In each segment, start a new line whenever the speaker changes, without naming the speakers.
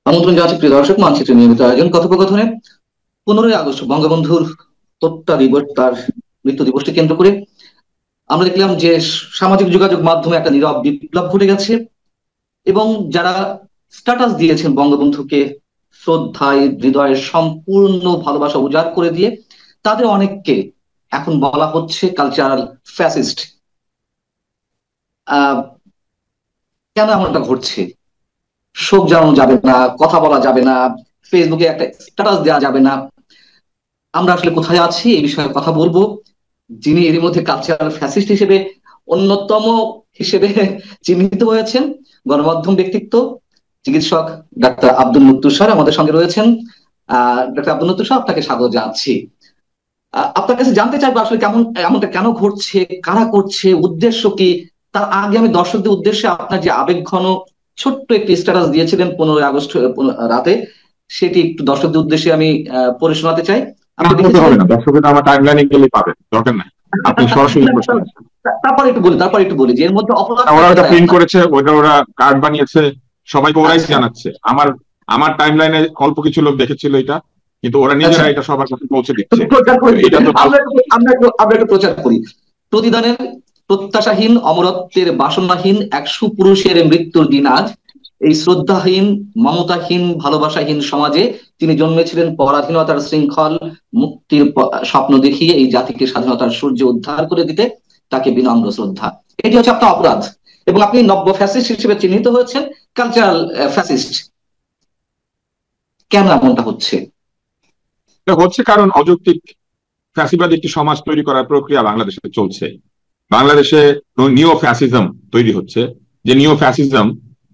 আমন্ত্রণ জানাচ্ছি প্রিয় দর্শক, মানচিত্রের নিয়মিত আয়োজন কথোপকথনে 15ই আগস্ট বঙ্গবন্ধুর হত্যা দিবস, তার মৃত্যু দিবসকে কেন্দ্র করে আমরা দেখলাম যে সামাজিক যোগাযোগ মাধ্যমে একটা নীরব বিপ্লব ঘটে গেছে। এবং যারা স্ট্যাটাস দিয়েছেন বঙ্গবন্ধুকে শ্রদ্ধায় হৃদয়ের সম্পূর্ণ ভালোবাসা উজাড় করে দিয়ে, তাদের অনেককে এখন বলা হচ্ছে কালচারাল ফ্যাসিস্ট। আহ কেন এমনটা ঘটছে? শোক জানানো যাবে না, কথা বলা যাবে না, ফেসবুকে একটা স্ট্যাটাস দেওয়া যাবে না। আমরা আসলে কোথায় আছি এই বিষয়ে কথা বলবো। যিনি এর মধ্যে কালচারাল ফ্যাসিস্ট হিসেবে অন্যতম হিসেবে চিহ্নিত হয়েছেন, গণমাধ্যম ব্যক্তিত্ব, চিকিৎসক ডাক্তার আব্দুল মুত্তুর স্যার আমাদের সঙ্গে রয়েছেন। ডাক্তার আব্দুল মুত্তুর স্যার, আপনাকে স্বাগত জানাচ্ছি। আপনার কাছে জানতে চাইবো আসলে এমনটা কেন ঘটছে, কারা করছে, উদ্দেশ্য কি। তার আগে আমি দর্শকদের উদ্দেশ্যে আপনার যে আবেগঘন ছোট্ট একটি স্ট্যাটাস দিয়েছিলেন 15ই আগস্ট রাতে, সেটি একটু দর্শকদের উদ্দেশ্যে আমি পড়ে শোনাতে চাই। আপনি
বলতে
দেখেছিলেন?
হবে না, দর্শকের আমার টাইমলাইনে গেলে পাবেন, দরকার নাই। আপনি সরাসরি প্রশ্ন করছেন।
তারপর একটু বলি যে এর মধ্যে অপরাধ
ওরা ওটা
কোথায়
প্রিন্ট
আপনার।
করেছে, ওটা ওরা কার্ড বানিয়েছে, সবাইকে ওরাই
আচ্ছা,
জানাচ্ছে। আমার আমার টাইমলাইনে অল্প কিছু লোক দেখেছিল এটা, কিন্তু ওরা
আচ্ছা,
নিজেরা এটা সবার কাছে পৌঁছে দিচ্ছে।
প্রচার
তো
করি।
এটা তো
আমরা একটু প্রচার করি। প্রতিদানের প্রত্যাশাহীন, অমরত্বের বাসনাহীন এক সুপুরুষের মৃত্যুর দিন আজ। এই শ্রদ্ধাহীন, মমতাহীন, ভালোবাসাহীন সমাজে তিনি জন্মেছিলেন পরাধীনতার শৃঙ্খল মুক্তির স্বপ্ন দেখিয়ে এই জাতিকে স্বাধীনতার সূর্য উদ্ধার করে দিতে। তাকে বিনম্র শ্রদ্ধা। এটি হচ্ছে আপনার অপরাধ, এবং আপনি নব্য ফ্যাসিস্ট হিসেবে চিহ্নিত হয়েছেন, কালচারাল ফ্যাসিস্ট। কেন এমনটা হচ্ছে?
এটা হচ্ছে কারণ অযৌক্তিক ফ্যাসিবাদী একটি সমাজ তৈরি করার প্রক্রিয়া বাংলাদেশে চলছে। বাংলাদেশে নিও ফ্যাসিজম তৈরি হচ্ছে। যে নিও ফ্যাসিজম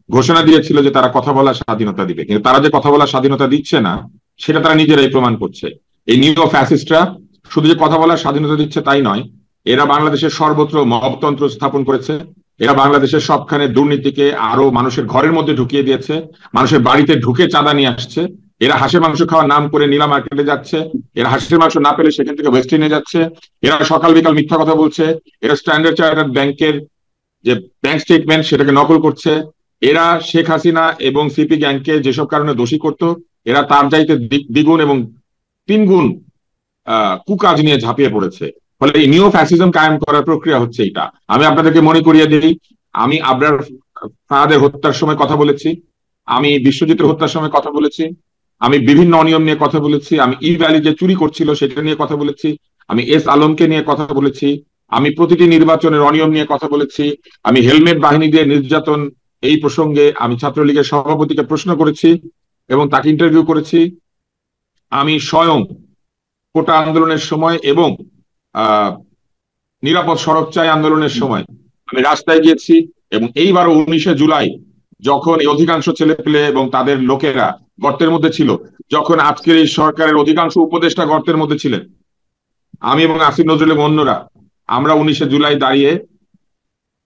ঘোষণা দিয়েছিল যে তারা কথা বলার স্বাধীনতা দিবে, কিন্তু তারা যে কথা বলার স্বাধীনতা দিচ্ছে না, সেটা তারা নিজেরাই প্রমাণ করছে। এই নিও ফ্যাসিস্টরা শুধু যে কথা বলার স্বাধীনতা দিচ্ছে তাই নয়, এরা বাংলাদেশের সর্বত্র মবতন্ত্র স্থাপন করেছে। এরা বাংলাদেশের সবখানে দুর্নীতিকে আরো মানুষের ঘরের মধ্যে ঢুকিয়ে দিয়েছে, মানুষের বাড়িতে ঢুকে চাঁদা নিয়ে আসছে। এরা হাঁসের মাংস খাওয়ার নাম করে নীলা মার্কেটে যাচ্ছে, এরা হাঁসের মাংস না পেলে সেখান থেকে ওয়েস্টিনে যাচ্ছে, এরা সকাল বিকাল মিথ্যা কথা বলছে, এরা স্ট্যান্ডার্ড চার্টার্ড ব্যাংকের যে ব্যাংক স্টেটমেন্ট সেটাকে নকল করছে। এরা শেখ হাসিনা এবং সিপি গ্যাংকে যেসব কারণে দোষী করত, এরা তার চাইতে দ্বিগুণ এবং তিনগুণ কুকাজ নিয়ে ঝাঁপিয়ে পড়েছে। ফলে এই নিও ফ্যাসিজম কায়েম করার প্রক্রিয়া হচ্ছে এটা। আমি আপনাদেরকে মনে করিয়ে দিই, আমি আবরার ফাহাদের হত্যার সময় কথা বলেছি, আমি বিশ্বজিতের হত্যার সময় কথা বলেছি, আমি বিভিন্ন অনিয়ম নিয়ে কথা বলেছি, আমি ই ভ্যালি যে চুরি করছিল সেটা নিয়ে কথা বলেছি, আমি এস আলমকে নিয়ে কথা বলেছি, আমি প্রতিটি নির্বাচনের অনিয়ম নিয়ে কথা বলেছি, আমি হেলমেট বাহিনী দিয়ে নির্যাতন এই প্রসঙ্গে আমি ছাত্রলীগের সভাপতিকে প্রশ্ন করেছি এবং তাকে ইন্টারভিউ করেছি। আমি স্বয়ং কোটা আন্দোলনের সময় এবং আহ নিরাপদ সড়ক চাই আন্দোলনের সময় আমি রাস্তায় গিয়েছি। এবং এইবারও 19শে জুলাই যখন এই অধিকাংশ ছেলেপেলে এবং তাদের লোকেরা গর্তের মধ্যে ছিল, যখন আজকের এই সরকারের অধিকাংশ উপদেষ্টা গর্তের মধ্যে ছিলেন, আমি এবং আসিফ নজরুল এবং অন্যরা আমরা 19শে জুলাই দাঁড়িয়ে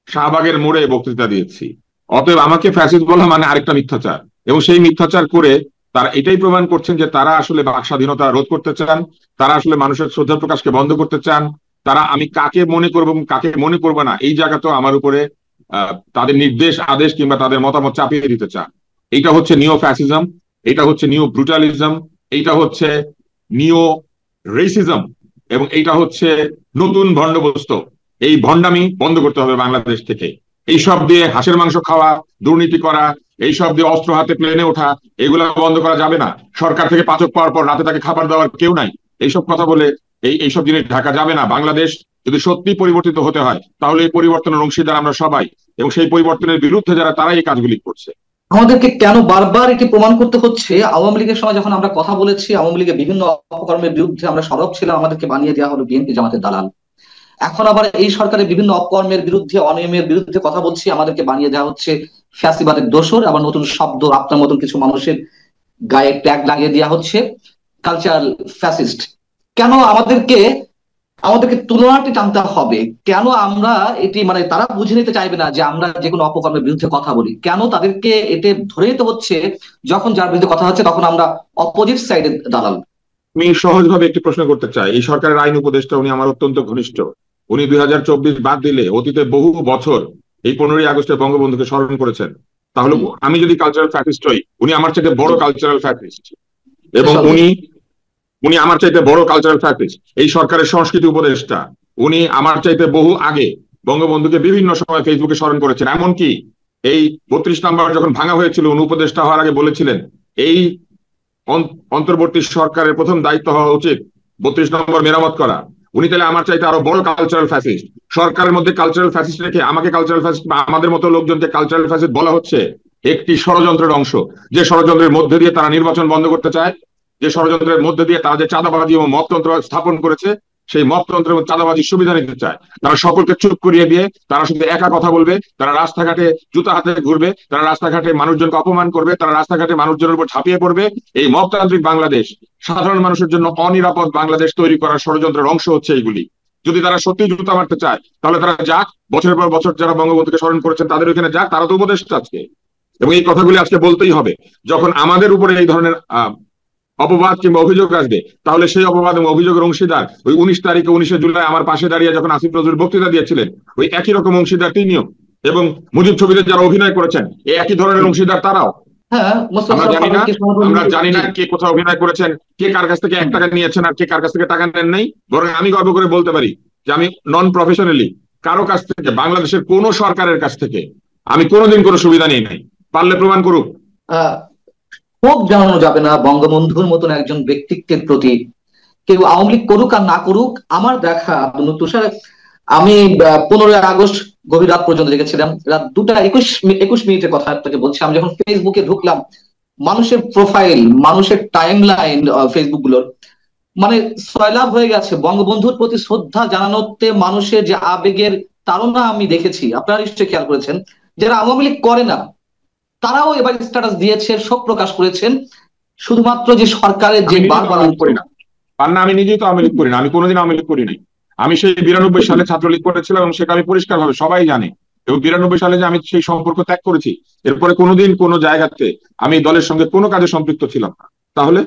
শাহবাগের মোড়ে বক্তৃতা দিয়েছি। অতএব আমাকে ফ্যাসিস্ট বলা মানে আরেকটা মিথ্যাচার, এবং সেই মিথ্যাচার করে তারা এটাই প্রমাণ করছেন যে তারা আসলে বাক স্বাধীনতা রোধ করতে চান, তারা আসলে মানুষের শ্রদ্ধা প্রকাশকে বন্ধ করতে চান। তারা আমি কাকে মনে করবো এবং কাকে মনে করবো না এই জায়গাতেও আমার উপরে তাদের নির্দেশ আদেশ কিংবা তাদের মতামত চাপিয়ে দিতে চান। এইটা হচ্ছে নিও ফ্যাসিজম, এটা হচ্ছে নিও ব্রুটালিজম, এইটা হচ্ছে নিও রেসিজম, এবং এইটা হচ্ছে নতুন ভণ্ডবস্তু। এই ভণ্ডামি বন্ধ করতে হবে বাংলাদেশ থেকে। এইসব দিয়ে হাঁসের মাংস খাওয়া, দুর্নীতি করা, এইসব দিয়ে অস্ত্র হাতে প্লেনে ওঠা, এগুলো বন্ধ করা যাবে না। সরকার থেকে পাচক পাওয়ার পর রাতে তাকে খাবার দেওয়ার কেউ নাই, এইসব কথা বলে এইসব জিনিস ঢাকা যাবে না। বাংলাদেশ যদি সত্যি পরিবর্তিত হতে হয় তাহলে এই পরিবর্তনের অংশীদার আমরা সবাই, এবং সেই পরিবর্তনের বিরুদ্ধে যারা তারাই এই কাজগুলি করছে।
আমাদেরকে কেন বারবার এটি প্রমাণ করতে হচ্ছে? আওয়ামী লীগের সময় যখন আমরা কথা বলেছি, আওয়ামী লীগের বিভিন্ন অপকর্মের বিরুদ্ধে আমরা সরব ছিলাম, আমাদেরকে বানিয়ে দেওয়া হলো বিএনপি জামাতের দালাল। এখন আবার এই সরকারের বিভিন্ন অপকর্মের বিরুদ্ধে, অনিয়মের বিরুদ্ধে কথা বলছি, আমাদেরকে বানিয়ে দেওয়া হচ্ছে ফ্যাসিবাদের দোসর। আবার নতুন শব্দ আপনার মতন কিছু মানুষের গায়ে ট্যাগ লাগিয়ে দেওয়া হচ্ছে কালচারাল ফ্যাসিস্ট। কেন আমাদেরকে আমাদেরকে তুলনাটি টানতে হবে? কেন আমরা এটি, মানে তারা বুঝে নিতে চাইবে না যে আমরা যে কোনো অপকর্মের বিরুদ্ধে কথা বলি? কেন তাদেরকে এতে ধরে নিতে হচ্ছে যখন যার বিরুদ্ধে কথা হচ্ছে তখন আমরা অপোজিট সাইডে দালাল?
আমি সহজভাবে একটি প্রশ্ন করতে চাই। এই সরকারের আইন উপদেষ্টা উনি আমার অত্যন্ত ঘনিষ্ঠ। উনি 2024 বাদ দিলে অতীতে বহু বছর এই 15ই আগস্টে বঙ্গবন্ধুকে স্মরণ করেছেন। তাহলে আমি যদি কালচারাল ফ্যাসিস্ট হই, উনি আমার চাইতে বড় কালচারাল ফ্যাসিস্ট, এবং উনি উনি আমার চাইতে বড় কালচারাল ফ্যাসিস্ট। এই সরকারের সংস্কৃতি উপদেষ্টা, উনি আমার চাইতে বহু আগে বঙ্গবন্ধুকে বিভিন্ন সময় ফেসবুকে স্মরণ করেছেন। এমনকি এই 32 নম্বর যখন ভাঙা হয়েছিল, উনি উপদেষ্টা হওয়ার আগে বলেছিলেন এই অন্তর্বর্তী সরকারের প্রথম দায়িত্ব হওয়া উচিত 32 নম্বর মেরামত করা। উনি তাহলে আমার চাইতে আরো বড় কালচারাল ফ্যাসিস্ট। সরকারের মধ্যে কালচারাল ফ্যাসিস্ট রেখে আমাকে কালচারাল ফ্যাসিস্ট বা আমাদের মতো লোকজনকে কালচারাল ফ্যাসিস্ট বলা হচ্ছে একটি ষড়যন্ত্রের অংশ। যে ষড়যন্ত্রের মধ্যে দিয়ে তারা নির্বাচন বন্ধ করতে চায়, যে ষড়যন্ত্রের মধ্যে দিয়ে তারা যে চাঁদাবাজি এবং মপতন্ত্র স্থাপন করেছে, সেই মপতন্ত্র এবং চাঁদাবাজির সুবিধা নিতে চায়। তারা সকলকে চুপ করিয়ে দিয়ে তারা শুধু একা কথা বলবে, তারা রাস্তাঘাটে জুতা হাতে ঘুরবে, তারা রাস্তাঘাটে মানুষজনকে অপমান করবে, তারা রাস্তাঘাটে মানুষজনের উপর ঝাঁপিয়ে পড়বে। এই মপতান্ত্রিক বাংলাদেশ, সাধারণ মানুষের জন্য অনিরাপদ বাংলাদেশ তৈরি করার ষড়যন্ত্রের অংশ হচ্ছে এইগুলি। যদি তারা সত্যি জুতা মারতে চায় তাহলে তারা যাক, বছরের পর বছর যারা বঙ্গবন্ধুকে স্মরণ করেছেন তাদের ওইখানে যাক, তারা তো উপদেষ্টা আজকে, এবং এই কথাগুলি আজকে বলতেই হবে। যখন আমাদের উপরে এই ধরনের অপবাদ কিংবা অভিযোগ আসবে, তাহলে সেই অপবাদ এবং অভিযোগের অংশীদার ওই 19 তারিখে 19শে জুলাই আমার পাশে দাঁড়িয়ে যখন আসিফ নজরুল বক্তৃতা দিয়েছিলেন, ওই একই রকম অংশীদার তিনিও, এবং মুজিব ছবিতে যারা অভিনয় করেছেন এই একই ধরনের অংশীদার তারাও। আমরা জানি না কে কোথাও অভিনয় করেছেন, কে কার কাছ থেকে 1 টাকা নিয়েছেন আর কে কার কাছ থেকে টাকা নেন নাই। বরং আমি গর্ব করে বলতে পারি যে আমি নন প্রফেশনালি কারো কাছ থেকে, বাংলাদেশের কোন সরকারের কাছ থেকে আমি কোনোদিন কোনো সুবিধা নিই নাই। পারলে প্রমাণ করুক।
ক্ষোভ জানানো যাবে না বঙ্গবন্ধুর মতন একজন ব্যক্তিত্বের প্রতি, কেউ আওয়ামী লীগ করুক আর না করুক। আমার দেখা তুষার, আমি 15 আগস্ট গভীর রাত পর্যন্ত দেখেছিলাম, রাত 2:21 কথা আপনাকে বলছি। আমি যখন ফেসবুকে ঢুকলাম, মানুষের প্রোফাইল, মানুষের টাইম লাইন ফেসবুক গুলোর মানে সয়লাভ হয়ে গেছে বঙ্গবন্ধুর প্রতি শ্রদ্ধা জানানোতে। মানুষের যে আবেগের তাড়না আমি দেখেছি, আপনারা নিশ্চয়ই খেয়াল করেছেন। যারা আওয়ামী লীগ করে না তারাও এবার স্ট্যাটাস দিয়েছে, শোক প্রকাশ করেছেন। শুধুমাত্র যে সরকারের যে
করি না, আমি নিজেই তো আওয়ামী লীগ করি না, আমি কোনোদিন আওয়ামী লীগ করি নাই। আমি সেই 92 সালে ছাত্রলীগ করেছিলাম এবং সেটা আমি পরিষ্কার ভাবে সবাই জানে। এবং 92 সালে যে আমি সেই সম্পর্ক ত্যাগ করেছি, এরপরে কোনোদিন কোনো জায়গাতে আমি দলের সঙ্গে কোনো কাজে সম্পৃক্ত ছিলাম না। তাহলে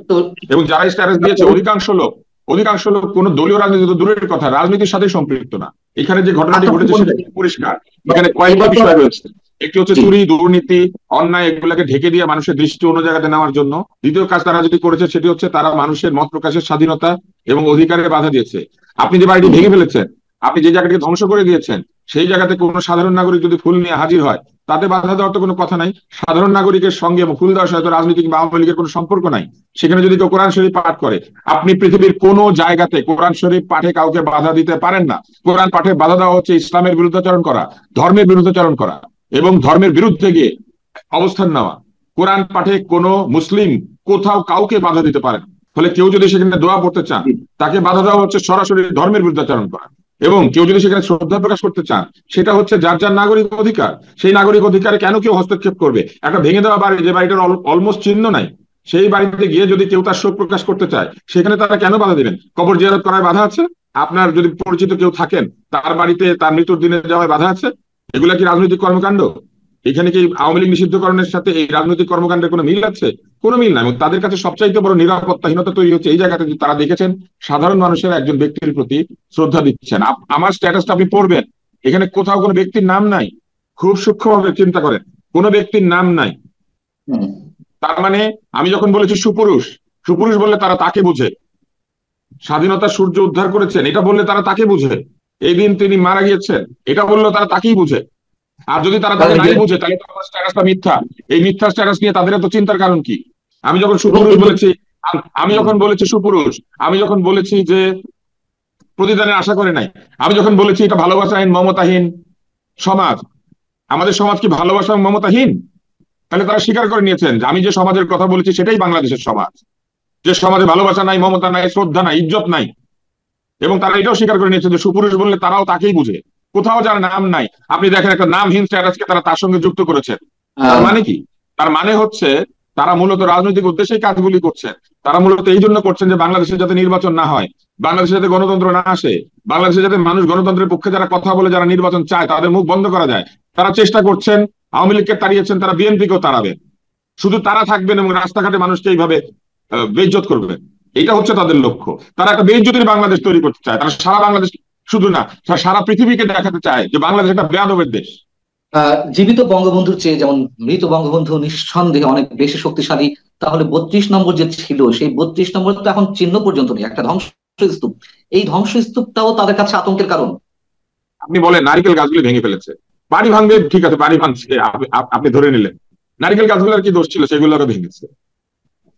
এবং যারা স্ট্যাটাস দিয়েছে অধিকাংশ লোক কোনো দলীয় রাজনীতি তো দূরের কথা, রাজনীতির সাথে সম্পৃক্ত না। এখানে যে ঘটনাটি ঘটেছে সেটা পরিষ্কার। এখানে কয়েকটা বিষয় রয়েছে। একটি হচ্ছে চুরি, দুর্নীতি, অন্যায়, এগুলাকে ঢেকে দিয়ে মানুষের দৃষ্টি অন্য জায়গাতে নেওয়ার জন্য। দ্বিতীয় কাজ তারা যেটি করেছে সেটি হচ্ছে তারা মানুষের মত প্রকাশের স্বাধীনতা এবং অধিকারে বাধা দিয়েছে। আপনি যে বাড়িটি ভেঙে ফেলেছেন, আপনি যে জায়গাটিকে ধ্বংস করে দিয়েছেন, সেই জায়গাতে কোনো সাধারণ নাগরিক যদি ফুল নিয়ে হাজির হয়, তাতে বাধা দেওয়ার তো কোনো কথা নাই। সাধারণ নাগরিকের সঙ্গে ফুল দেওয়ার সাথে রাজনৈতিক বা আওয়ামী লীগের কোনো সম্পর্ক নাই। সেখানে যদি কেউ কোরআন শরীফ পাঠ করে, আপনি পৃথিবীর কোনো জায়গাতে কোরআন শরীফ পাঠে কাউকে বাধা দিতে পারেন না। কোরআন পাঠে বাধা দেওয়া হচ্ছে ইসলামের বিরুদ্ধাচরণ করা, ধর্মের বিরুদ্ধাচরণ করা এবং ধর্মের বিরুদ্ধে গিয়ে অবস্থান নেওয়া। কোরআন পাঠে কোনো মুসলিম কোথাও কাউকে বাধা দিতে পারে না। ফলে কেউ যদি সেখানে দোয়া পড়তে চান, তাকে বাধা দেওয়া হচ্ছে সরাসরি ধর্মের বিরুদ্ধাচরণ করা। এবং কেউ যদি সেখানে শ্রদ্ধা প্রকাশ করতে চান, সেটা হচ্ছে যার যার নাগরিক অধিকার। সেই নাগরিক অধিকারে কেন কেউ হস্তক্ষেপ করবে? একটা ভেঙে দেওয়া বাড়ি, যে বাড়িটার অলমোস্ট চিহ্ন নাই, সেই বাড়িতে গিয়ে যদি কেউ তার শোক প্রকাশ করতে চায়, সেখানে তারা কেন বাধা দিবেন? কবর জিয়ারত করায় বাধা আছে? আপনার যদি পরিচিত কেউ থাকেন, তার বাড়িতে তার মৃত্যুর দিনে যাওয়ায় বাধা আছে? এগুলা কি রাজনৈতিক কর্মকাণ্ড? এখানে কি আওয়ামী লীগ নিষিদ্ধকরণের সাথে এই রাজনৈতিক কর্মকাণ্ডের কোনো মিল আছে? কোনো মিল নাই। এবং তাদের কাছে সবচাইতে বড় নিরাপত্তাহীনতা তৈরি হচ্ছে এই জায়গাতে, তারা দেখেছেন সাধারণ মানুষের একজন ব্যক্তির প্রতি শ্রদ্ধা দিচ্ছেন। আমার স্ট্যাটাসটা আপনি পড়বেন, এখানে কোথাও কোনো ব্যক্তির নাম নাই। খুব সূক্ষ্মভাবে চিন্তা করেন, কোনো ব্যক্তির নাম নাই। তার মানে আমি যখন বলেছি সুপুরুষ, সুপুরুষ বললে তারা তাকে বুঝে। স্বাধীনতার সূর্য উদ্ধার করেছেন, এটা বললে তারা তাকে বুঝে। এই দিন তিনি মারা গিয়েছেন, এটা বললেও তারা তাকেই বুঝে। আর যদি তারা তাকে নাই বুঝে, তাহলে তো আমার স্ট্যাটাসটা মিথ্যা। এই মিথ্যা স্ট্যাটাস নিয়ে তাদের এত চিন্তার কারণ কি? আমি যখন সুপুরুষ বলেছি, আমি যখন বলেছি সুপুরুষ, আমি যখন বলেছি যে প্রতিদানের আশা করে নাই, আমি যখন বলেছি এটা ভালোবাসাহীন মমতাহীন সমাজ, আমাদের সমাজ কি ভালোবাসা মমতাহীন? তাহলে তারা স্বীকার করে নিয়েছেন যে আমি যে সমাজের কথা বলেছি সেটাই বাংলাদেশের সমাজ, যে সমাজে ভালোবাসা নাই, মমতা নাই, শ্রদ্ধা নাই, ইজ্জত নাই। এবং তারা এটাও স্বীকার করে নিয়েছে যে সুপুরুষ বললে তারাও তাকেই বুঝে। কোথাও যার নাম নাই, আপনি দেখেন একটা নামহীন স্ট্যাটাসকে তারা তার সঙ্গে যুক্ত করেছেন। তার মানে কি? তার মানে হচ্ছে তারা মূলত রাজনৈতিক উদ্দেশ্যে কাজগুলি করছেন। তারা মূলত এই জন্য করছেন যে বাংলাদেশে যাতে নির্বাচন না হয়, বাংলাদেশে যাতে গণতন্ত্র না আসে, বাংলাদেশে যাতে মানুষ গণতন্ত্রের পক্ষে যারা কথা বলে, যারা নির্বাচন চায়, তাদের মুখ বন্ধ করা যায়। তারা চেষ্টা করছেন, আওয়ামী লীগকে তাড়িয়েছেন, তারা বিএনপিকেও তাড়াবেন। শুধু তারা থাকবেন এবং রাস্তাঘাটে মানুষকে এইভাবে বেইজ্জত করবেন। এটা হচ্ছে তাদের লক্ষ্য। তারা একটা বেইজ্জতির বাংলাদেশ তৈরি করতে চায়। তারা সারা বাংলাদেশ শুধু না, সারা পৃথিবীকে দেখাতে চায় যে বাংলাদেশ একটা বেয়াদবের দেশ।
জীবিত বঙ্গবন্ধুর চেয়ে যেমন মৃত বঙ্গবন্ধু নিঃসন্দেহে অনেক বেশি শক্তিশালী, তাহলে 32 নম্বর যে ছিল সেই 32 নম্বর তো এখন চিহ্ন পর্যন্ত নেই, একটা ধ্বংসস্তূপ। এই ধ্বংসস্তূপটাও তাদের কাছে আতঙ্কের কারণ।
আপনি বলেন নারিকেল গাছগুলি ভেঙে ফেলেছে, বাড়ি ভাঙবে, ঠিক আছে বাড়ি ভাঙছে, আপনি ধরে নিলেন। নারিকেল গাছগুলোর কি দোষ ছিল? সেগুলোকে ভেঙেছে।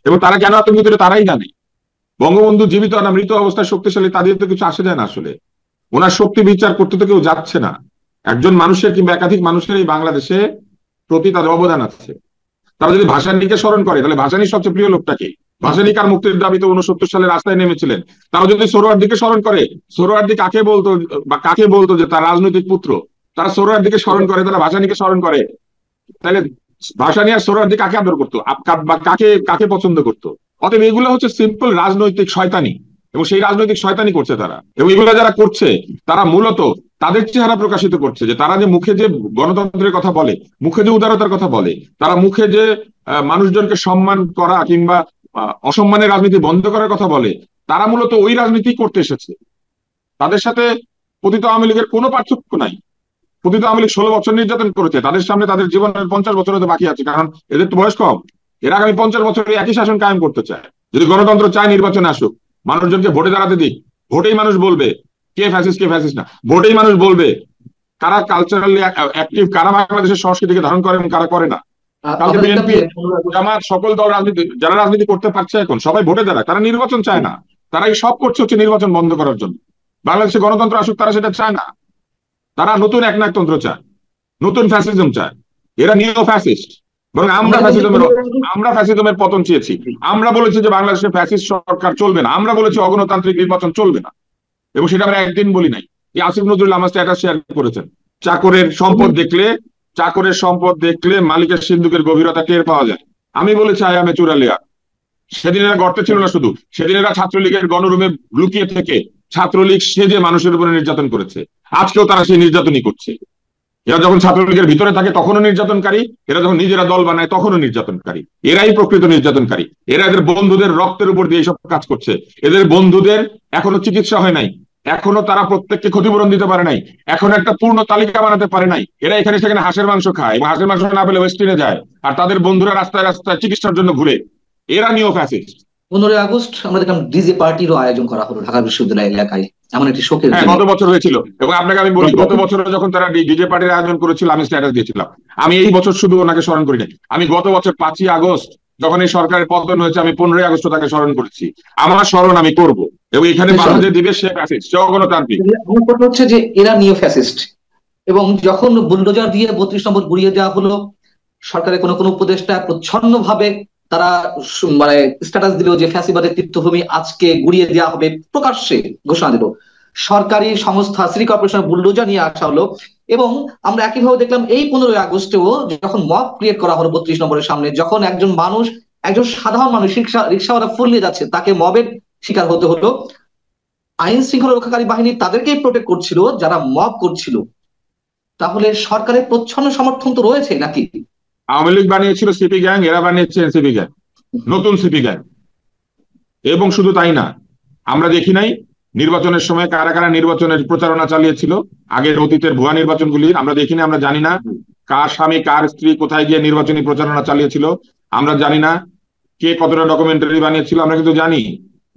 এবং তারা কেন আতঙ্কিত তারাই জানে। বঙ্গবন্ধু জীবিত না মৃত অবস্থায় শক্তিশালী তাদের তো কিছু আসে যায় না আসলে। ওনার শক্তি বিচার করতে তো কেউ যাচ্ছে না। একজন মানুষের কিংবা একাধিক মানুষের এই বাংলাদেশে প্রতি তাদের অবদান আছে। তারা যদি ভাসানীকে স্মরণ করে তাহলে ভাসানীর সবচেয়ে প্রিয় লোকটাকে, ভাসানী কার মুক্তির দাবিতে 69 সালে রাস্তায় নেমেছিলেন। তারা যদি সোহরাওয়ার্দীকে স্মরণ করে, সোহরাওয়ার্দী কাকে বলতো বা কাকে বলতো যে তার রাজনৈতিক পুত্র, তারা সোহরাওয়ার্দীকে স্মরণ করে, তারা ভাসানীকে স্মরণ করে, তাহলে ভাসানী আর সোহরাওয়ার্দী কাকে আদর করতো বা কাকে কাকে পছন্দ করতো? অতএব এগুলো হচ্ছে সিম্পল রাজনৈতিক শয়তানি, এবং সেই রাজনৈতিক শয়তানি করছে তারা। এবং এগুলো যারা করছে তারা মূলত তাদের চেহারা প্রকাশিত করছে, যে তারা যে মুখে যে গণতন্ত্রের কথা বলে, মুখে যে উদারতার কথা বলে, তারা মুখে যে মানুষজনকে সম্মান করা কিংবা অসম্মানের রাজনীতি বন্ধ করার কথা বলে, তারা মূলত ওই রাজনীতি করতে এসেছে। তাদের সাথে পতিত আওয়ামী লীগের কোনো পার্থক্য নাই। পতিত আওয়ামী লীগ 16 বছর নির্যাতন করেছে, তাদের সামনে তাদের জীবনের 50 বছর হতে বাকি আছে, কারণ এদের তো বয়স কম। এরা আগামী 50 বছরে একই শাসন কায়েম করতে চায়। যদি গণতন্ত্র চায় নির্বাচনে আসুক, মানুষজনকে ভোটে দাঁড়াতে দিক, ভোটেই মানুষ বলবে কে ফ্যাসিস্ট কে ফ্যাসিস্ট না, ভোটেই মানুষ বলবে কারা কালচারালি অ্যাক্টিভ, কারা বাংলাদেশের সংস্কৃতিকে ধারণ করে এবং কারা করে না। কালকে বিএনপি, জামাত, সকল দল রাজনীতি, যারা রাজনীতি করতে পারছে এখন সবাই ভোটে দাঁড়ায়, তারা নির্বাচন চায় না। তারা এই সব করছে হচ্ছে নির্বাচন বন্ধ করার জন্য। বাংলাদেশে গণতন্ত্র আসুক, তারা সেটা চায় না। তারা নতুন একনায়কতন্ত্র চায়, নতুন ফ্যাসিজম চায়। এরা নিও ফ্যাসিস্ট। বরং আমরা ফ্যাসিজমের পতন চেয়েছি। আমরা বলেছি যে বাংলাদেশে ফ্যাসিস্ট সরকার চলবে না, আমরা বলেছি অগণতান্ত্রিক নির্বাচন চলবে না, এবং সেটা আমরা একদিন বলি নাই। এই আসিফ নজরুল আমার স্ট্যাটাস শেয়ার করেছেন, চাকরের সম্পদ দেখলে মালিকের সিন্ধুকের গভীরতা টের পাওয়া যায়। আমি বলেছি আই এম এ চুরালিয়া। সেদিন এরা গর্তে ছিল না শুধু, সেদিন এরা ছাত্রলীগের গণরুমে লুকিয়ে থেকে ছাত্রলীগ সেজে মানুষের উপরে নির্যাতন করেছে। আজকেও তারা সেই নির্যাতনই করছে। এরা যখন ছাত্রলীগের ভিতরে থাকে তখনও নির্যাতনকারী, এরা যখন নিজেরা দল বানায় তখনও নির্যাতনকারী। এরাই প্রকৃত নির্যাতনকারী। এরা এদের বন্ধুদের রক্তের উপর দিয়ে এইসব কাজ করছে। এদের বন্ধুদের এখনো চিকিৎসা হয় নাই, এখনো তারা প্রত্যেককে ক্ষতিপূরণ দিতে পারে নাই, এখন একটা পূর্ণ তালিকা বানাতে পারে নাই। এরা এখানে সেখানে হাঁসের মাংস খায়, এবং হাঁসের মাংস না পেলে ওয়েস্টিনে যায়, আর তাদের বন্ধুরা রাস্তায় রাস্তায় চিকিৎসার জন্য ঘুরে। এরা নিও ফ্যাসিস্ট।
15ই আগস্ট আমরা দেখলাম ডিজে পার্টিরও আয়োজন করা হলো ঢাকা বিশ্ববিদ্যালয় এলাকায়, এমন একটি শোকের
হ্যাঁ,
দিনে।
গত বছর হয়েছিল। এবং আপনাকে আমি বলি, গত বছর যখন তারা ডিজে পার্টির আয়োজন করেছিল আমি স্ট্যাটাস দিয়েছিলাম। আমি এই বছর শুধু ওনাকে স্মরণ করি নাই, আমি গত বছর 5ই আগস্ট যখন এই সরকারের পতন হয়েছে আমি 15ই আগস্ট তাকে স্মরণ করেছি। আমার স্মরণ আমি করব, এবং এখানে বাধা যে দিবে সে ফ্যাসিস্ট, সে অগণতান্ত্রিক।
আমার কথা হচ্ছে যে এরা নিও ফ্যাসিস্ট, এবং যখন বুলডোজার দিয়ে 32 নম্বর গুড়িয়ে দেওয়া হলো, সরকারের কোনো কোনো উপদেষ্টা প্রচ্ছন্ন ভাবে তারা মানে স্ট্যাটাস দিল যে ফ্যাসিবাদের তীর্থভূমি আজকে গুড়িয়ে দেওয়া হবে, প্রকাশ্যে ঘোষণা দিল। সরকারি সংস্থা সিটি কর্পোরেশন বুলডোজার নিয়ে আসা হলো, এবং আমরা একইভাবে দেখলাম এই 15ই আগস্টেও যখন মব ক্রিয়েট করা হলো 32 নম্বরের সামনে, যখন একজন মানুষ, একজন সাধারণ মানুষ রিক্সাওয়ালা ফুলিয়ে যাচ্ছে, তাকে মবের শিকার হতে হলো। আইন শৃঙ্খলা রক্ষাকারী বাহিনী তাদেরকেই প্রোটেক্ট করছিল যারা মব করছিল। তাহলে সরকারের প্রচ্ছন্ন সমর্থন তো রয়েছে নাকি?
আওয়ামী লীগ বানিয়েছিল সিপি গ্যাং, এরা বানিয়েছে এনসিপি গ্যাং, নতুন সিপি গ্যাং। এবং শুধু তাই না, আমরা দেখি নাই নির্বাচনের সময় কারা কারা নির্বাচনের প্রচারণা চালিয়েছিল, আগের অতীতের ভুয়া নির্বাচনগুলির আমরা দেখি না। আমরা জানি না কার স্বামী কার স্ত্রী কোথায় গিয়ে নির্বাচনী প্রচারণা চালিয়েছিল। আমরা জানি না কে কতটা ডকুমেন্টারি বানিয়েছিল, আমরা কিন্তু জানি,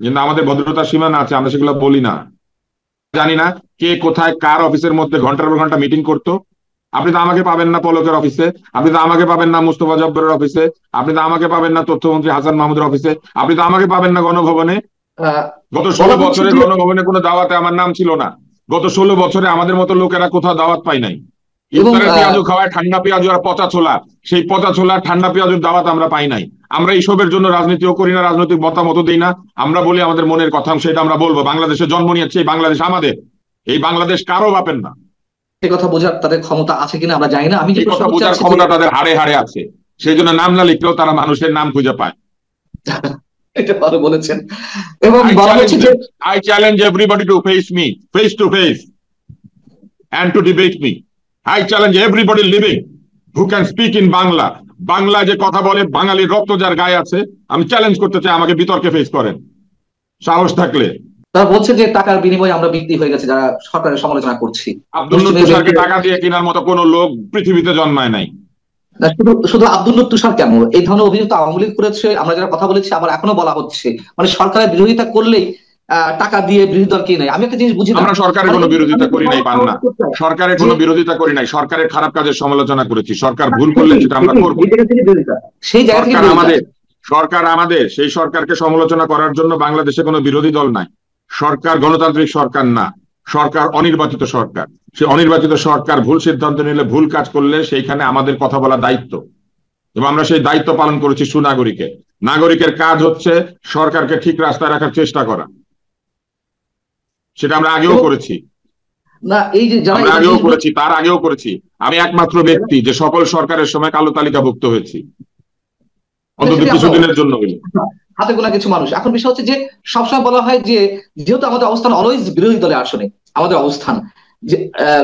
কিন্তু আমাদের ভদ্রতার সীমানা আছে, আমরা সেগুলো বলি না। জানি না কে কোথায় কার অফিসের মধ্যে ঘন্টার পর ঘন্টা মিটিং করতো। আপনি তো আমাকে পাবেন না পলকের অফিসে, আপনি তো আমাকে পাবেন না মুস্তফা জব্বরের অফিসে, আপনি তো আমাকে পাবেন না তথ্যমন্ত্রী হাসান মাহমুদের অফিসে, আপনি তো আমাকে পাবেন না গণভবনে।
আহ
গত 16 বছরে গণভবনে কোনো দাওয়াতে আমার নাম ছিল না। গত 16 বছরে আমাদের মতো লোকেরা কোথাও দাওয়াত পাই নাই।
এবং
ইফতারের পেঁয়াজু খাওয়ায় ঠান্ডা পেঁয়াজু আর পচা ছোলা, সেই পচা ছোলা ঠান্ডা পেঁয়াজুর দাওয়াত আমরা পাই নাই। আমরা এইসবের জন্য রাজনীতিও করি না, রাজনৈতিক মতামত দিই না। আমরা বলি আমাদের মনের কথা, সেটা আমরা বলবো। বাংলাদেশে জন্ম নিয়েছে, এই বাংলাদেশ আমাদের, এই বাংলাদেশ কারো বাপের না।
সে কথা বোঝার তাদের ক্ষমতা আছে কিনা আমরা জানি না। আমি যে
এই কথা
প্রশ্ন
বোঝার ক্ষমতা তাদের হাড়ে হাড়ে আছে, সেই জন্য নাম না লিখলেও তারা মানুষের নাম খুঁজে পায়।
এটা ভালো বলেছেন। এবং
I challenge everybody to face me face to face and to debate me. I challenge everybody living who can speak in Bangla. Bangla যে কথা বলে, বাঙালির রক্ত যার গায়ে আছে, আমি চ্যালেঞ্জ করতে চাই আমাকে বিতর্কে ফেস করেন সাহস থাকলে।
তারা বলছে যে টাকার বিনিময়ে আমরা বিক্রি হয়ে গেছে, যারা সরকারের সমালোচনা করছি।
আব্দুল্লাহ তুষারকে টাকা দিয়ে কেনার মতো কোনো লোক পৃথিবীতে জন্মায় নাই।
শুধু শুধু আব্দুল্লাহ তুষার কেন, এই ধরনের অভিযোগ তো আওয়ামী লীগ করেছে, আমরা যারা কথা বলেছি আবার এখনো বলা হচ্ছে, মানে সরকারের বিরোধিতা করলেই টাকা দিয়ে বিরোধী দল কি নেই। আমি একটা জিনিস বুঝি না,
আমরা সরকারের কোনো বিরোধিতা করি নাই পান্না, সরকারের কোনো বিরোধিতা করি নাই, সরকারের খারাপ কাজের সমালোচনা করেছি। সরকার ভুল করলে সেটা আমরা করবো।
সেই জায়গা থেকে
সরকার আমাদের সেই সরকারকে সমালোচনা করার জন্য বাংলাদেশে কোনো বিরোধী দল নাই। সরকার গণতান্ত্রিক সরকার না, সরকার অনির্বাচিত সরকার। সেই অনির্বাচিত সরকার ভুল সিদ্ধান্ত নিলে, ভুল কাজ করলে সেইখানে আমাদের কথা বলা দায়িত্ব, এবং আমরা সেই দায়িত্ব পালন করেছি সুনাগরিকে। নাগরিকের কাজ হচ্ছে সরকারকে ঠিক রাস্তায় রাখার চেষ্টা করা, সেটা আমরা আগেও করেছি।
না, এই যে
আমরা আগেও করেছি, তার আগেও করেছি। আমি একমাত্র ব্যক্তি যে সকল সরকারের সময় কালো তালিকাভুক্ত হয়েছি, অন্তত কিছুদিনের জন্য।
হাতে গোনা কিছু মানুষ। এখন বিষয় হচ্ছে যে সবসময় বলা হয় যে যেহেতু আমাদের অবস্থান অলওয়েজ বিরোধী দলে আসনে, আমাদের অবস্থান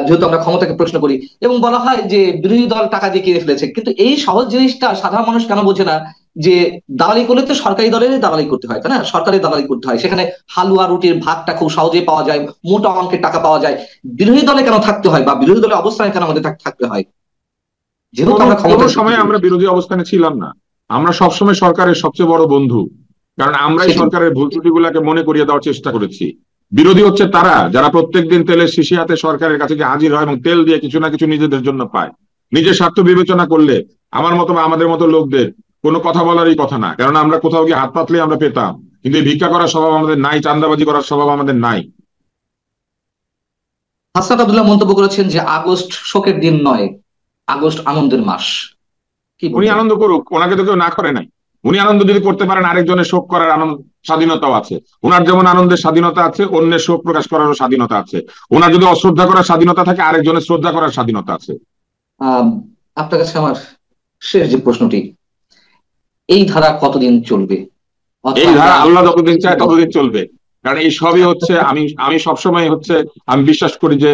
যেহেতু আমরা ক্ষমতাকে প্রশ্ন করি, এবং বলা হয় যে বিরোধী দল টাকা দিয়ে কিনে ফেলেছে, কিন্তু এই সহজ জিনিসটা সাধারণ মানুষ কেন বোঝে না যে দালালি করলে তো সরকারি দলেরই দালালি করতে হয়, তাই না? সরকারি দালালি করতে হয়, সেখানে হালুয়া রুটির ভাগটা খুব সহজেই পাওয়া যায়, মোটা অঙ্কের টাকা পাওয়া যায়। বিরোধী দলে কেন থাকতে হয়, বা বিরোধী দলের অবস্থানে কেন আমাদের থাকতে হয়? যেহেতু আমরা
কোনো সময় আমরা বিরোধী অবস্থানে ছিলাম না, আমরা সবসময় সরকারের সবচেয়ে বড় বন্ধু, কারণ আমরাই সরকারের ভুল ত্রুটিগুলোকে মনে করিয়ে দেওয়ার চেষ্টা করেছি। বিরোধী হচ্ছে তারা যারা প্রত্যেকদিন তেলের শিশি হাতে সরকারের কাছে গিয়ে হাজির হয় এবং তেল দিয়ে কিছু না কিছু নিজেদের জন্য পায়। নিজের স্বার্থ বিবেচনা করলে আমার মতো বা আমাদের মতো লোকদের কোনো কথা বলারই কথা না, কারণ আমরা কোথাও গিয়ে হাত পাতলে আমরা পেতাম, কিন্তু এই ভিক্ষা করার স্বভাব আমাদের নাই, চাঁদাবাজি করার স্বভাব আমাদের নাই।
হাসনাত আব্দুল্লাহ মন্তব্য করেছেন যে আগস্ট শোকের দিন নয়, আগস্ট আনন্দের মাস।
উনি আনন্দ করুক, ওনাকে তো কেউ না করে নাই। উনি আনন্দ যদি করতে পারেন, আরেকজনের শোক করার আনন্দ স্বাধীনতাও আছে। ওনার যেমন আনন্দের স্বাধীনতা আছে, অন্যের শোক প্রকাশ করারও স্বাধীনতা আছে। ওনার যদি অশ্রদ্ধা করার স্বাধীনতা থাকে, আরেকজনের শ্রদ্ধা করার স্বাধীনতা আছে।
আপনার কাছে আমার শেষ যে প্রশ্নটি, এই ধারা কতদিন চলবে?
এই ধারা আল্লাহ যতদিন চায় ততদিন চলবে, কারণ এই সবই হচ্ছে, আমি সবসময় হচ্ছে আমি বিশ্বাস করি যে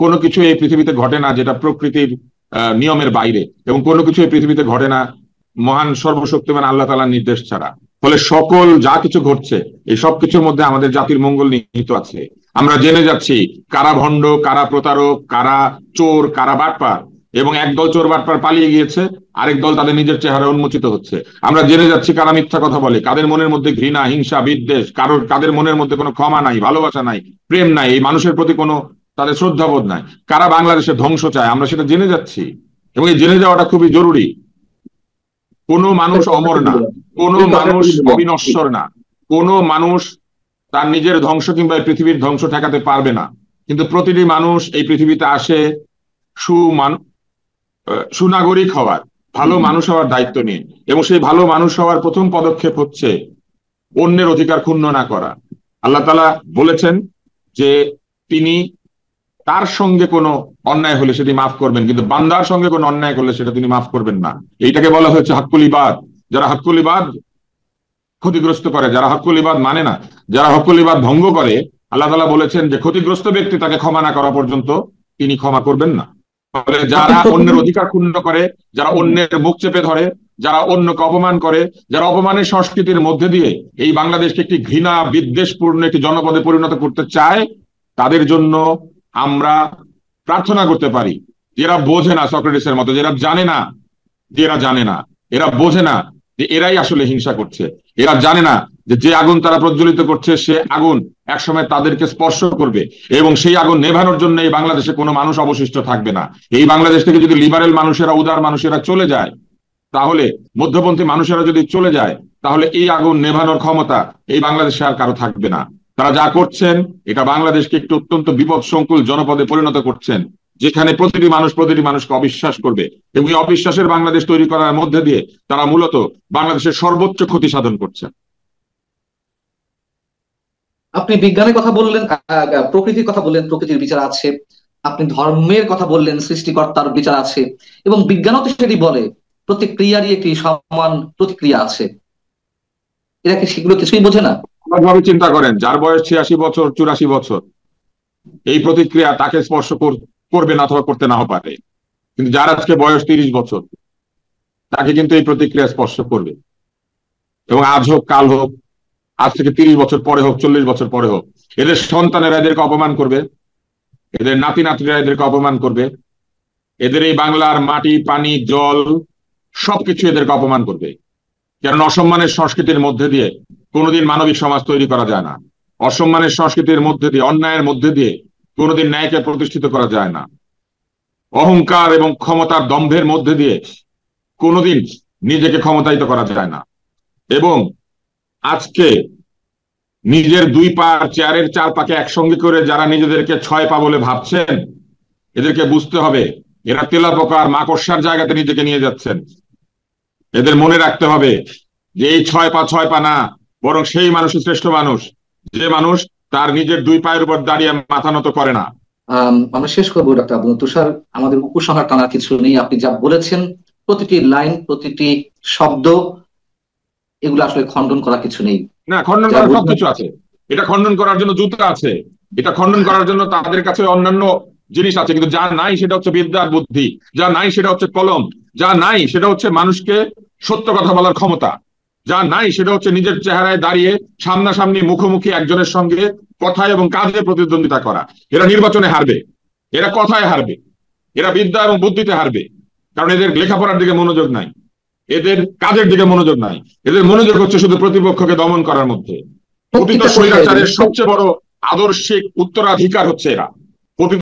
কোনো কিছু এই পৃথিবীতে ঘটে না যেটা প্রকৃতির নিয়মের বাইরে, এবং কোনো কিছু এই পৃথিবীতে ঘটে না মহান সর্বশক্তিমান আল্লাহ তাআলার নির্দেশ ছাড়া। ফলে সকল যা কিছু ঘটছে এই সব কিছুর মধ্যে আমাদের জাতির মঙ্গল নিহিত আছে। আমরা জেনে যাচ্ছি কারা ভণ্ড, কারা প্রতারক, কারা চোর, কারা বাটপার, এবং একদল চোর বাটপার পালিয়ে গিয়েছে, আরেক দল তাদের নিজের চেহারা উন্মোচিত হচ্ছে। আমরা জেনে যাচ্ছি কারা মিথ্যা কথা বলে, কাদের মনের মধ্যে ঘৃণা, হিংসা, বিদ্বেষ, কাদের মনের মধ্যে কোনো ক্ষমা নাই, ভালোবাসা নাই, প্রেম নাই, এই মানুষের প্রতি কোনো তাদের শ্রদ্ধাবোধ নাই, কারা বাংলাদেশের ধ্বংস চায়, আমরা সেটা জেনে যাচ্ছি, এবং এই জেনে যাওয়াটা খুবই জরুরি। কোনো মানুষ অমর না, কোনো মানুষ অবিনশ্বর না, কোনো মানুষ তার নিজের ধ্বংস কিংবা পৃথিবীর ধ্বংস ঠেকাতে পারবে না। কিন্তু প্রতিটি মানুষ এই পৃথিবীতে আসে সুনাগরিক হওয়ার, ভালো মানুষ হওয়ার দায়িত্ব নিয়ে, এবং সেই ভালো মানুষ হওয়ার প্রথম পদক্ষেপ হচ্ছে অন্যের অধিকার ক্ষুণ্ণ না করা। আল্লাহ তাআলা বলেছেন যে তিনি তার সঙ্গে কোনো অন্যায় হলে সেটি মাফ করবেন, কিন্তু বান্দার সঙ্গে কোনো অন্যায় করলে সেটা তিনি মাফ করবেন না। এইটাকে বলা হয়েছে হাক্কুল ইবাদ। যারা হাক্কুল ইবাদ ক্ষতিগ্রস্ত করে, যারা হাক্কুল ইবাদ মানে না, যারা হাক্কুল ইবাদ ভঙ্গ করে, আল্লাহ তাআলা বলেছেন যে ক্ষতিগ্রস্ত ব্যক্তি তাকে ক্ষমা না করা পর্যন্ত তিনি ক্ষমা করবেন না। ফলে যারা অন্যের অধিকার ক্ষুণ্ণ করে, যারা অন্যের মুখ চেপে ধরে, যারা অন্যকে অপমান করে, যারা অপমানের সংস্কৃতির মধ্যে দিয়ে এই বাংলাদেশকে একটি ঘৃণা বিদ্বেষপূর্ণ একটি জনপদে পরিণত করতে চায়, তাদের জন্য আমরা প্রার্থনা করতে পারি। এরা বোঝে না, সক্রেটিসের মতো, যারা জানে না যে এরা জানে না, এরা বোঝে না যে এরাই আসলে হিংসা করছে, এরা জানে না যে আগুন তারা প্রজ্বলিত করছে সে আগুন একসময় তাদেরকে স্পর্শ করবে, এবং সেই আগুন নেভানোর জন্য এই বাংলাদেশে কোনো মানুষ অবশিষ্ট থাকবে না। এই বাংলাদেশ থেকে যদি লিবারেল মানুষেরা, উদার মানুষেরা চলে যায়, তাহলে মধ্যপন্থী মানুষেরা যদি চলে যায়, তাহলে এই আগুন নেভানোর ক্ষমতা এই বাংলাদেশে আর কারো থাকবে না। তারা যা করছেন এটা বাংলাদেশকে একটি অত্যন্ত বিপদ সংকুল জনপদে পরিণত করছেন, যেখানে প্রতিটি মানুষকে অবিশ্বাস করবে, এবং এই অবিশ্বাসের বাংলাদেশ তৈরি করার মধ্যে দিয়ে তারা মূলত বাংলাদেশের সর্বোচ্চ ক্ষতি সাধন করছেন।
আপনি বিজ্ঞানের কথা বললেন, প্রকৃতির কথা বললেন, প্রকৃতির বিচার আছে। আপনি ধর্মের কথা বললেন, সৃষ্টিকর্তার বিচার আছে, এবং বিজ্ঞানও তো সেটি বলে প্রতিক্রিয়ারই একটি সমান প্রতিক্রিয়া আছে। এরা কি সেগুলো কিছুই বোঝে না?
ভাবে চিন্তা করেন, যার বয়স 86 বছর, 84 বছর, এই প্রতিক্রিয়া তাকে স্পর্শ করবে না অথবা করতে নাও পারে, কিন্তু যার আজকে বয়স 30 বছর, তাকে কিন্তু এই প্রতিক্রিয়া স্পর্শ করবে। এবং আজ হোক কাল হোক, আজ থেকে 30 বছর পরে হোক, 40 বছর পরে হোক, এদের সন্তানেরা এদেরকে অপমান করবে, এদের নাতি নাতনিরা এদেরকে অপমান করবে, এদের এই বাংলার মাটি, পানি, জল সবকিছু এদেরকে অপমান করবে। কারণ অসম্মানের সংস্কৃতির মধ্যে দিয়ে কোনোদিন মানবিক সমাজ তৈরি করা যায় না। অসম্মানের সংস্কৃতির মধ্যে দিয়ে, অন্যায়ের মধ্যে দিয়ে কোনোদিন ন্যায়কে প্রতিষ্ঠিত করা যায় না। অহংকার এবং ক্ষমতার দম্ভের মধ্যে দিয়ে কোনোদিন নিজেকে ক্ষমতায়িত করা যায় না। এবং আজকে নিজের দুই পা চেয়ারের চার পাকে একসঙ্গে করে যারা নিজেদেরকে 6 পা বলে ভাবছেন, এদেরকে বুঝতে হবে এরা তেলাপোকার মাকড়সার জায়গাতে নিজেকে নিয়ে যাচ্ছেন। এদের মনে রাখতে হবে যে এই 6 পা না, বরং সেই মানুষই শ্রেষ্ঠ মানুষ, যে মানুষ তার নিজের 2 পায়ের উপর দাঁড়িয়ে মাথা নত করে না।
আমরা শেষ করবো ডাক্তার আব্দুল তুষার, আমাদের উপসংহার টানার কিছু নেই। আপনি যা বলেছেন প্রতিটি লাইন, প্রতিটি শব্দ, এগুলো আসলে খণ্ডন করা কিছু নেই।
না, খণ্ডন করার সবকিছু আছে। এটা খণ্ডন করার জন্য জুতা আছে, এটা খণ্ডন করার জন্য তাদের কাছে অন্যান্য জিনিস আছে, কিন্তু যা নাই সেটা হচ্ছে বিদ্যার বুদ্ধি, যা নাই সেটা হচ্ছে কলম, যা নাই সেটা হচ্ছে মানুষকে সত্য কথা বলার ক্ষমতা, যা নাই সেটা হচ্ছে নিজের চেহারায় দাঁড়িয়ে সামনাসামনি মুখোমুখি একজনের সঙ্গে কথায় এবং কাজে প্রতিদ্বন্দ্বিতা করা। এরা নির্বাচনে হারবে, এরা কথায় হারবে, এরা বিদ্যা এবং বুদ্ধিতে হারবে, কারণ এদের লেখাপড়ার দিকে মনোযোগ নাই, এদের কাজের দিকে মনোযোগ নাই, এদের মনোযোগ হচ্ছে শুধু প্রতিপক্ষকে দমন করার মধ্যে। অতীত স্বৈরাচারের সবচেয়ে বড় আদর্শিক উত্তরাধিকার হচ্ছে এরা।